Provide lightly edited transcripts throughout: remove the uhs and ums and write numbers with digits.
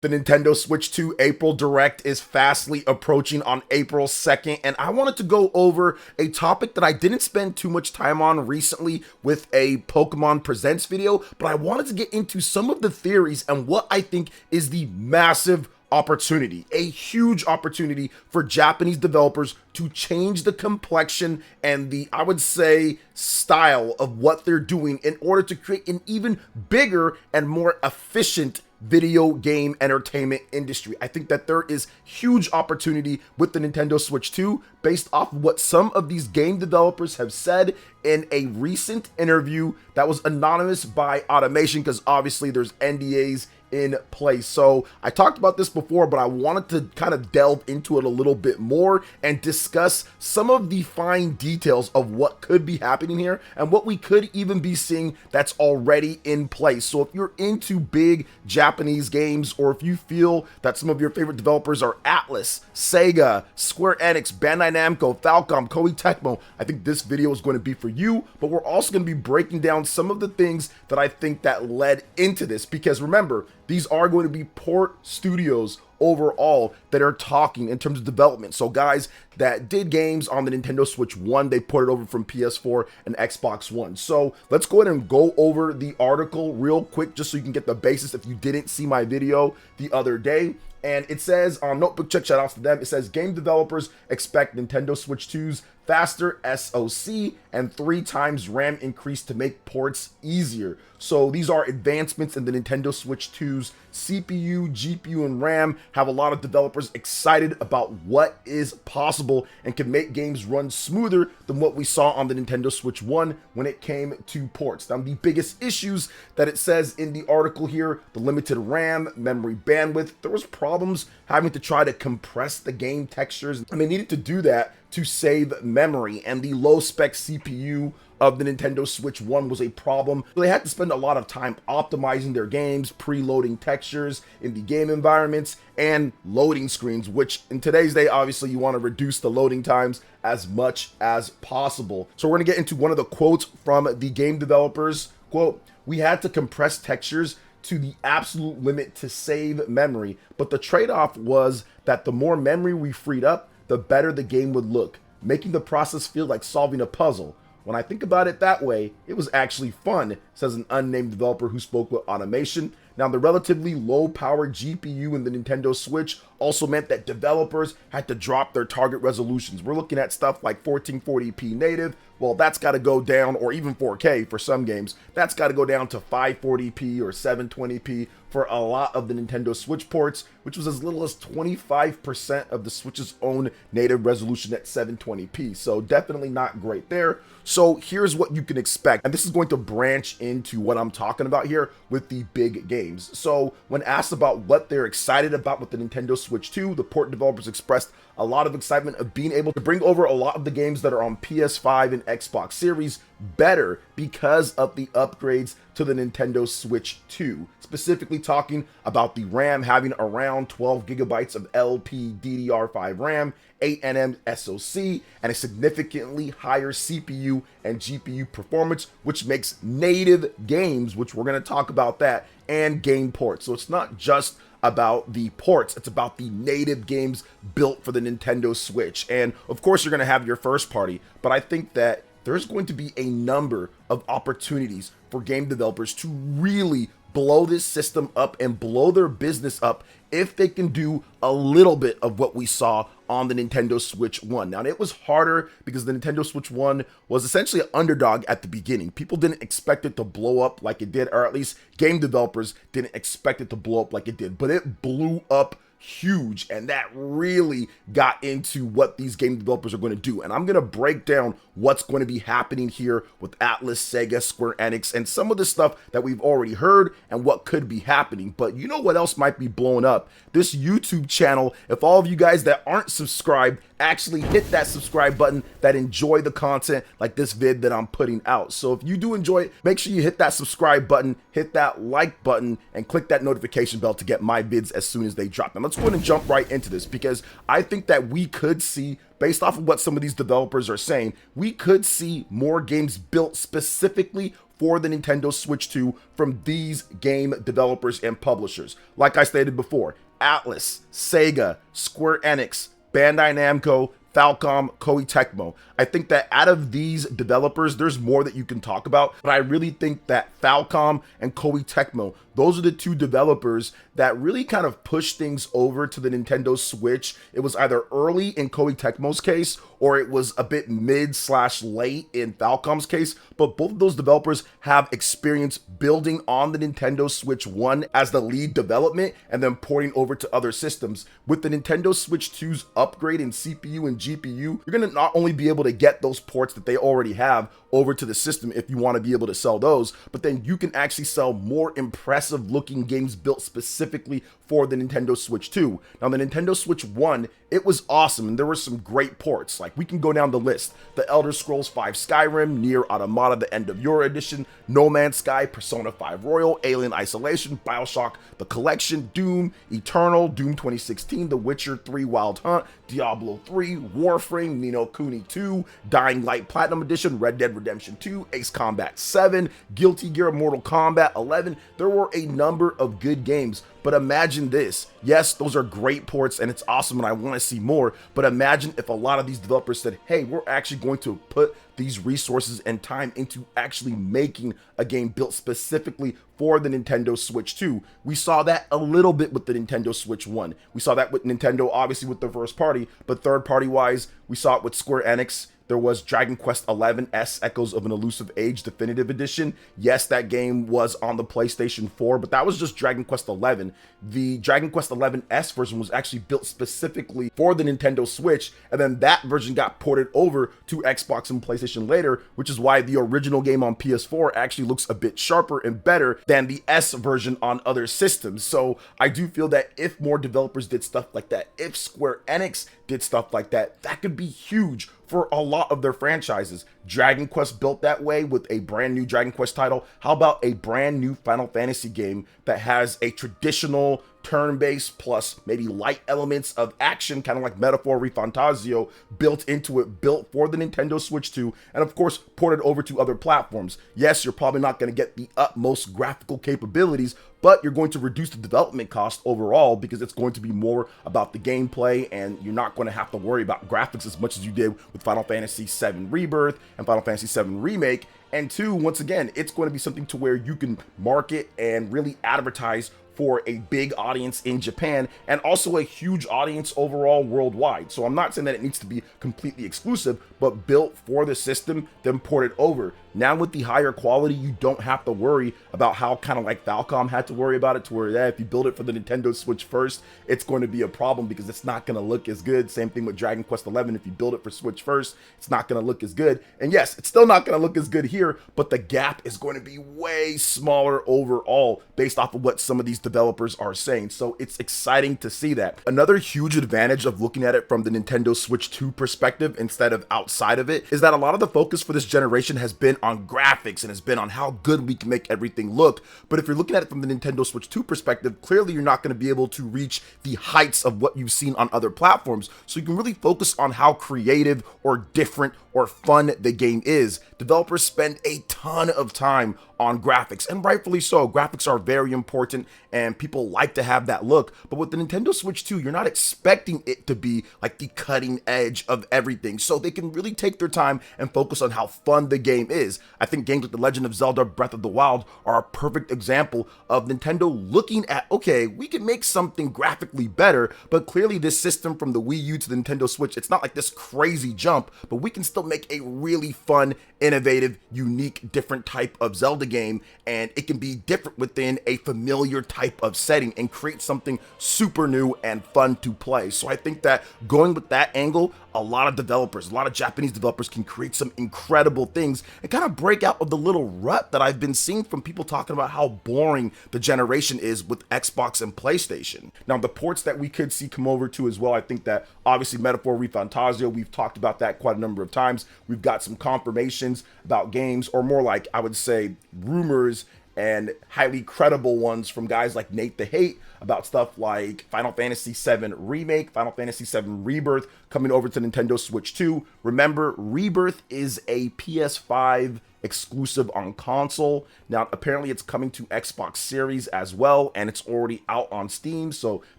The Nintendo Switch 2 April Direct is fastly approaching on April 2nd, and I wanted to go over a topic that I didn't spend too much time on recently with a Pokemon Presents video, but I wanted to get into some of the theories and what I think is the massive opportunity, a huge opportunity for Japanese developers to change the complexion and the, I would say, style of what they're doing in order to create an even bigger and more efficient video game entertainment industry. I think that there is huge opportunity with the Nintendo Switch 2 based off of what some of these game developers have said in a recent interview that was anonymous by Automation, because obviously there's NDAs in place. So I talked about this before, but I wanted to kind of delve into it a little bit more and discuss some of the fine details of what could be happening here and what we could even be seeing that's already in place. So if you're into big Japanese games, or if you feel that some of your favorite developers are Atlus, Sega, Square Enix, Bandai Namco, Falcom, Koei Tecmo, I think this video is going to be for you. But we're also going to be breaking down some of the things that I think that led into this, because remember, these are going to be port studios overall that are talking in terms of development. So guys that did games on the Nintendo Switch 1, they put it over from PS4 and Xbox One. So let's go ahead and go over the article real quick, just so you can get the basis if you didn't see my video the other day. And it says on Notebook Check, shout outs to them, it says game developers expect Nintendo Switch 2's faster SoC and 3 times RAM increase to make ports easier. So these are advancements in the Nintendo Switch 2's CPU, GPU, and RAM. Have a lot of developers excited about what is possible and can make games run smoother than what we saw on the Nintendo Switch 1 when it came to ports. Now, the biggest issues that it says in the article here, the limited RAM, memory bandwidth, there was problems having to try to compress the game textures, and they needed to do that to save memory, and the low spec CPU of the Nintendo Switch 1 was a problem. They had to spend a lot of time optimizing their games, preloading textures in the game environments, and loading screens, which in today's day, obviously you want to reduce the loading times as much as possible. So we're going to get into one of the quotes from the game developers. Quote, "We had to compress textures to the absolute limit to save memory, but the trade-off was that the more memory we freed up, the better the game would look, making the process feel like solving a puzzle. When I think about it that way, it was actually fun," says an unnamed developer who spoke with Automation. Now, the relatively low-powered GPU in the Nintendo Switch also meant that developers had to drop their target resolutions. We're looking at stuff like 1440p native. Well, that's got to go down, or even 4K for some games. That's got to go down to 540p or 720p for a lot of the Nintendo Switch ports, which was as little as 25% of the Switch's own native resolution at 720p. So definitely not great there. So here's what you can expect. And this is going to branch into what I'm talking about here with the big games. So when asked about what they're excited about with the Nintendo Switch 2, the port developers expressed a lot of excitement of being able to bring over a lot of the games that are on PS5 and Xbox Series better because of the upgrades to the Nintendo Switch 2. Specifically talking about the RAM having around 12 gigabytes of LPDDR5 RAM, 8nm SoC, and a significantly higher CPU and GPU performance, which makes native games, which we're going to talk about that, and game ports. So it's not just about the ports, it's about the native games built for the Nintendo Switch. And of course you're going to have your first party, but I think that there's going to be a number of opportunities for game developers to really blow this system up and blow their business up if they can do a little bit of what we saw on the Nintendo Switch 1. Now, it was harder because the Nintendo Switch 1 was essentially an underdog at the beginning. People didn't expect it to blow up like it did, or at least game developers didn't expect it to blow up like it did, but it blew up huge, and that really got into what these game developers are going to do. And I'm going to break down what's going to be happening here with Atlus, Sega, Square Enix, and some of the stuff that we've already heard and what could be happening. But you know what else might be blowing up? This YouTube channel. If all of you guys that aren't subscribed actually hit that subscribe button, that enjoy the content like this vid that I'm putting out. So if you do enjoy it, make sure you hit that subscribe button, hit that like button, and click that notification bell to get my vids as soon as they drop. Now let's go ahead and jump right into this, because I think that we could see, based off of what some of these developers are saying, we could see more games built specifically for the Nintendo Switch 2 from these game developers and publishers. Like I stated before, Atlas, Sega, Square Enix, Bandai Namco, Falcom, Koei Tecmo. I think that out of these developers, there's more that you can talk about, but I really think that Falcom and Koei Tecmo, those are the two developers that really kind of push things over to the Nintendo Switch. It was either early in Koei Tecmo's case, or it was a bit mid/late in Falcom's case, but both of those developers have experience building on the Nintendo Switch 1 as the lead development and then porting over to other systems. With the Nintendo Switch 2's upgrade in CPU and GPU, you're going to not only be able to get those ports that they already have over to the system if you want to be able to sell those, but then you can actually sell more impressive looking games built specifically for the Nintendo Switch 2. Now, the Nintendo Switch 1, it was awesome, and there were some great ports. Like, we can go down the list: The Elder Scrolls V Skyrim, Nier Automata, The End of Your Edition, No Man's Sky, Persona 5 Royal, Alien Isolation, BioShock The Collection, Doom Eternal, Doom 2016, The Witcher 3 Wild Hunt, Diablo 3, Warframe, Ni no Kuni 2, Dying Light Platinum Edition, Red Dead Redemption 2, Ace Combat 7, Guilty Gear, Mortal Kombat 11. There were a number of good games, but imagine this. Yes, those are great ports and it's awesome and I want to see more, but imagine if a lot of these developers said, hey, we're actually going to put these resources and time into actually making a game built specifically for the Nintendo Switch 2. We saw that a little bit with the Nintendo Switch 1. We saw that with Nintendo, obviously with their first party, but third party wise, we saw it with Square Enix. There was Dragon Quest XI S Echoes of an Elusive Age Definitive Edition. Yes, that game was on the PlayStation 4, but that was just Dragon Quest XI. The Dragon Quest XI S version was actually built specifically for the Nintendo Switch, and then that version got ported over to Xbox and PlayStation later, which is why the original game on PS4 actually looks a bit sharper and better than the S version on other systems. So I do feel that if more developers did stuff like that, if Square Enix did stuff like that, that could be huge for a lot of their franchises. Dragon Quest built that way with a brand new Dragon Quest title. How about a brand new Final Fantasy game that has a traditional turn-based plus maybe light elements of action, kind of like Metaphor Refantasio, built into it, built for the Nintendo Switch 2, and of course ported over to other platforms. Yes, you're probably not going to get the utmost graphical capabilities, but you're going to reduce the development cost overall because it's going to be more about the gameplay, and you're not going to have to worry about graphics as much as you did with Final Fantasy VII Rebirth and Final Fantasy VII Remake. And two, once again, it's going to be something to where you can market and really advertise for a big audience in Japan and also a huge audience overall worldwide. So I'm not saying that it needs to be completely exclusive, but built for the system, then ported over. Now with the higher quality, you don't have to worry about how kind of like Falcom had to worry about it, to where if you build it for the Nintendo Switch first, it's going to be a problem because it's not going to look as good. Same thing with Dragon Quest XI. If you build it for Switch first, it's not going to look as good. And yes, it's still not going to look as good here, but the gap is going to be way smaller overall based off of what some of these developers are saying. So it's exciting to see that. Another huge advantage of looking at it from the Nintendo Switch 2 perspective instead of outside of it is that a lot of the focus for this generation has been on graphics and has been on how good we can make everything look. But if you're looking at it from the Nintendo Switch 2 perspective, clearly you're not going to be able to reach the heights of what you've seen on other platforms. So you can really focus on how creative or different or fun the game is. Developers spend a ton of time on graphics, and rightfully so. Graphics are very important and people like to have that look, but with the Nintendo Switch 2, you're not expecting it to be like the cutting edge of everything, so they can really take their time and focus on how fun the game is. I think games like The Legend of Zelda Breath of the Wild are a perfect example of Nintendo looking at, okay, we can make something graphically better, but clearly this system from the Wii U to the Nintendo Switch, it's not like this crazy jump, but we can still make a really fun, innovative, unique, different type of Zelda game, and it can be different within a familiar type of setting and create something super new and fun to play. So I think that going with that angle, a lot of developers, a lot of Japanese developers can create some incredible things and kind kind of break out of the little rut that I've been seeing from people talking about how boring the generation is with Xbox and PlayStation. Now, the ports that we could see come over to as well, I think that obviously Metaphor ReFantazio, we've talked about that quite a number of times. We've got some confirmations about games, or more like, I would say, rumors and highly credible ones from guys like Nate the Hate about stuff like Final Fantasy VII Remake, Final Fantasy VII Rebirth coming over to Nintendo Switch 2. Remember, Rebirth is a PS5 exclusive on console. Now, apparently it's coming to Xbox Series as well, and it's already out on Steam, so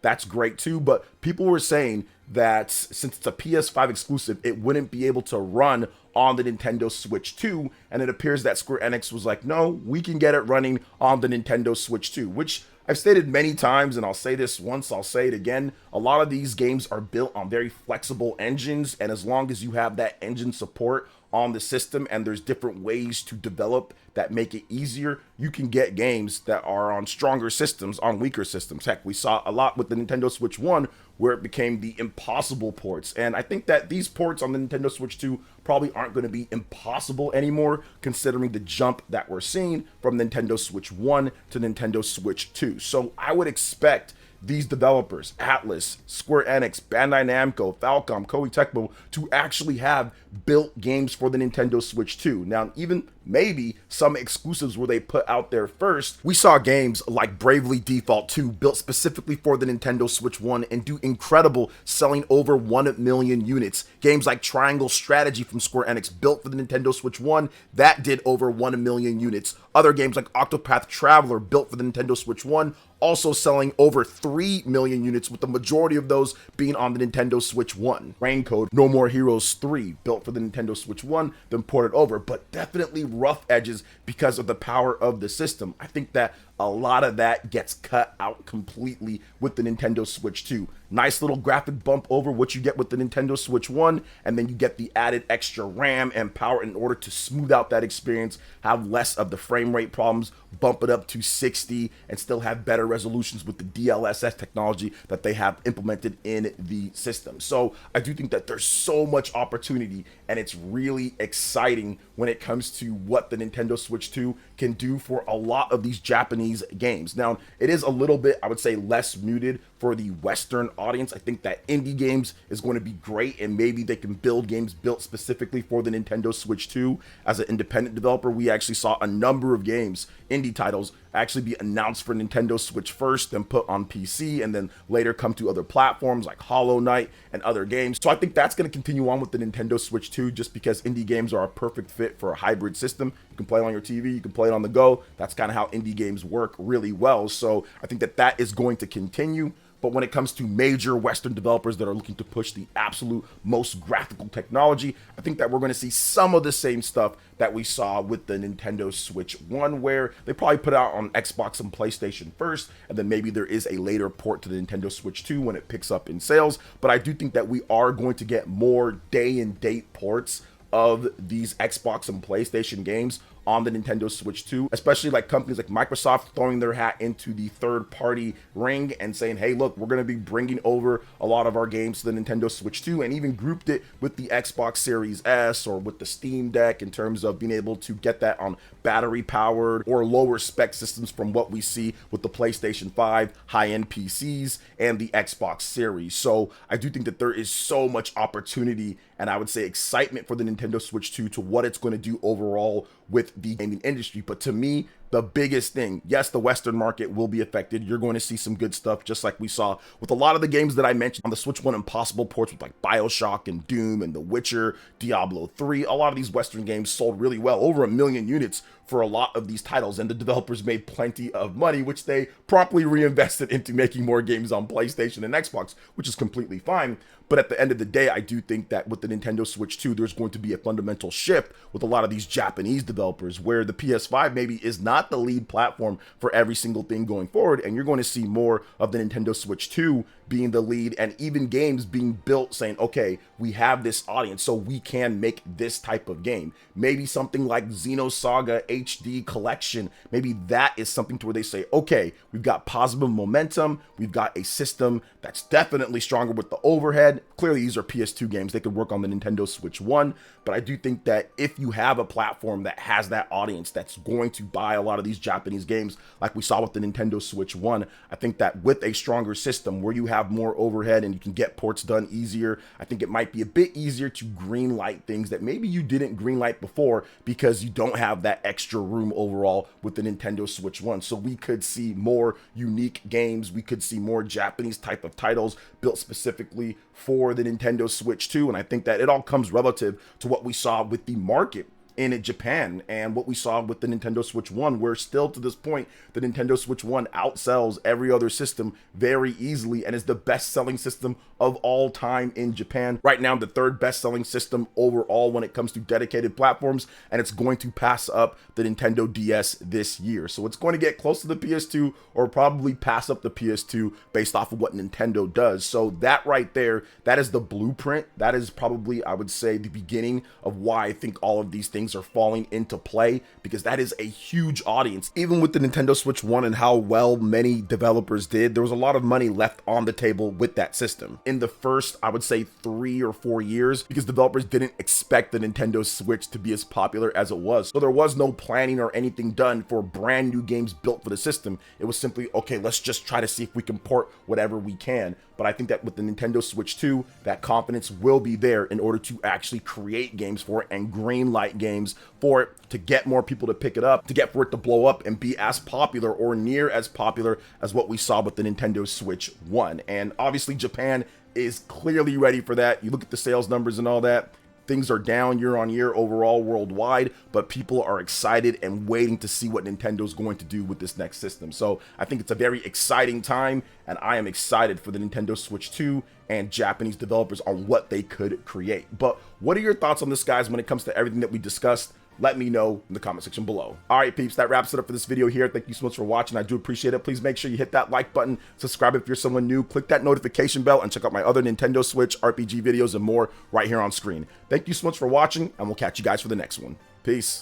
that's great too. But people were saying that since it's a PS5 exclusive, it wouldn't be able to run on the Nintendo Switch 2, and it appears that Square Enix was like, no, we can get it running on the Nintendo Switch 2, which I've stated many times, and I'll say this once, I'll say it again. A lot of these games are built on very flexible engines, and as long as you have that engine support on the system and there's different ways to develop that make it easier, you can get games that are on stronger systems on weaker systems. Heck, we saw a lot with the Nintendo Switch 1 where it became the impossible ports, and I think that these ports on the Nintendo Switch 2 probably aren't going to be impossible anymore, considering the jump that we're seeing from Nintendo Switch 1 to Nintendo Switch 2. So I would expect these developers, Atlas, Square Enix, Bandai Namco, Falcom, Koei Tecmo, to actually have built games for the Nintendo Switch 2. Now, even maybe some exclusives where they put out there first. We saw games like Bravely Default 2 built specifically for the Nintendo Switch 1 and do incredible, selling over 1 million units. Games like Triangle Strategy from Square Enix built for the Nintendo Switch 1, that did over 1 million units. Other games like Octopath Traveler built for the Nintendo Switch 1, also selling over 3 million units, with the majority of those being on the Nintendo Switch 1. Raincode No More Heroes 3 built for the Nintendo Switch 1, then ported over, but definitely rough edges because of the power of the system. I think that a lot of that gets cut out completely with the Nintendo Switch 2. Nice little graphic bump over what you get with the Nintendo Switch 1, and then you get the added extra RAM and power in order to smooth out that experience, have less of the frame rate problems, bump it up to 60, and still have better resolutions with the DLSS technology that they have implemented in the system. So I do think that there's so much opportunity, and it's really exciting when it comes to what the Nintendo Switch 2 can do for a lot of these Japanese games. Now, it is a little bit, I would say, less muted for the Western audience. I think that indie games is going to be great, and maybe they can build games built specifically for the Nintendo Switch 2. As an independent developer, we actually saw a number of games, indie titles, actually be announced for Nintendo Switch first, then put on PC, and then later come to other platforms like Hollow Knight and other games. So I think that's going to continue on with the Nintendo Switch 2, just because indie games are a perfect fit for a hybrid system. You can play it on your TV, you can play it on the go. That's kind of how indie games work really well. So I think that that is going to continue. But when it comes to major Western developers that are looking to push the absolute most graphical technology, I think that we're going to see some of the same stuff that we saw with the Nintendo Switch 1, where they probably put it out on Xbox and PlayStation first, and then maybe there is a later port to the Nintendo Switch 2 when it picks up in sales. But I do think that we are going to get more day and date ports of these Xbox and PlayStation games on the Nintendo Switch 2, especially like companies like Microsoft throwing their hat into the third-party ring and saying, hey, look, we're going to be bringing over a lot of our games to the Nintendo Switch 2, and even grouped it with the Xbox Series S or with the Steam Deck in terms of being able to get that on battery-powered or lower spec systems from what we see with the PlayStation 5 high-end PCs and the Xbox Series. So I do think that there is so much opportunity, and I would say excitement for the Nintendo Switch 2 to what it's going to do overall with the gaming industry. But to me, the biggest thing, yes, the Western market will be affected. You're going to see some good stuff, just like we saw with a lot of the games that I mentioned on the Switch 1 Impossible ports with like BioShock and Doom and The Witcher, Diablo 3. A lot of these Western games sold really well, over 1 million units for a lot of these titles, and the developers made plenty of money, which they promptly reinvested into making more games on PlayStation and Xbox, which is completely fine. But at the end of the day, I do think that with the Nintendo Switch 2, there's going to be a fundamental shift with a lot of these Japanese developers, where the PS5 maybe is not the lead platform for every single thing going forward, and you're going to see more of the Nintendo Switch 2 being the lead, and even games being built saying, okay, we have this audience, so we can make this type of game. Maybe something like Xenosaga HD Collection, maybe that is something to where they say, okay, we've got positive momentum, we've got a system that's definitely stronger with the overhead. Clearly, these are PS2 games. They could work on the Nintendo Switch 1, but I do think that if you have a platform that has that audience that's going to buy a lot of these Japanese games, like we saw with the Nintendo Switch 1, I think that with a stronger system where you have more overhead and you can get ports done easier, I think it might be a bit easier to green light things that maybe you didn't green light before because you don't have that extra room overall with the Nintendo Switch 1. So we could see more unique games. We could see more Japanese type of titles built specifically for the Nintendo Switch 2. And I think that it all comes relative to what we saw with the market in Japan and what we saw with the Nintendo Switch 1, where still to this point, the Nintendo Switch 1 outsells every other system very easily and is the best-selling system of all time in Japan. Right now, the third best-selling system overall when it comes to dedicated platforms, and it's going to pass up the Nintendo DS this year. So it's going to get close to the PS2 or probably pass up the PS2 based off of what Nintendo does. So that right there, that is the blueprint. That is probably, I would say, the beginning of why I think all of these things are falling into play, because that is a huge audience. Even with the Nintendo Switch 1 and how well many developers did, there was a lot of money left on the table with that system in the first, I would say, 3 or 4 years, because developers didn't expect the Nintendo Switch to be as popular as it was. So there was no planning or anything done for brand new games built for the system. It was simply, okay, let's just try to see if we can port whatever we can. But I think that with the Nintendo Switch 2, that confidence will be there in order to actually create games for it and green light games for it, to get more people to pick it up, to get for it to blow up and be as popular or near as popular as what we saw with the Nintendo Switch 1. And obviously Japan is clearly ready for that. You look at the sales numbers and all that. Things are down year on year overall worldwide, but people are excited and waiting to see what Nintendo's going to do with this next system. So I think it's a very exciting time, and I am excited for the Nintendo Switch 2 and Japanese developers on what they could create. But what are your thoughts on this, guys, when it comes to everything that we discussed? Let me know in the comment section below. All right, peeps, that wraps it up for this video here. Thank you so much for watching. I do appreciate it. Please make sure you hit that like button, subscribe if you're someone new, click that notification bell, and check out my other Nintendo Switch RPG videos and more right here on screen. Thank you so much for watching, and we'll catch you guys for the next one. Peace.